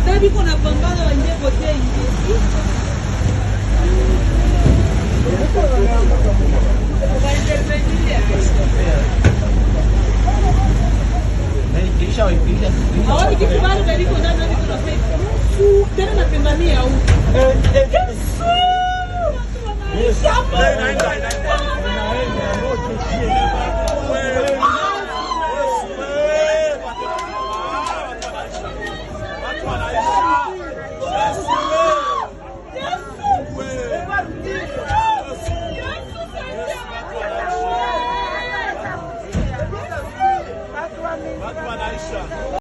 Dadi kuna pambano wanje kote hivi. Awali kikubali dadi kuna nani kuna pesa. Tena napendania huko. Yesu.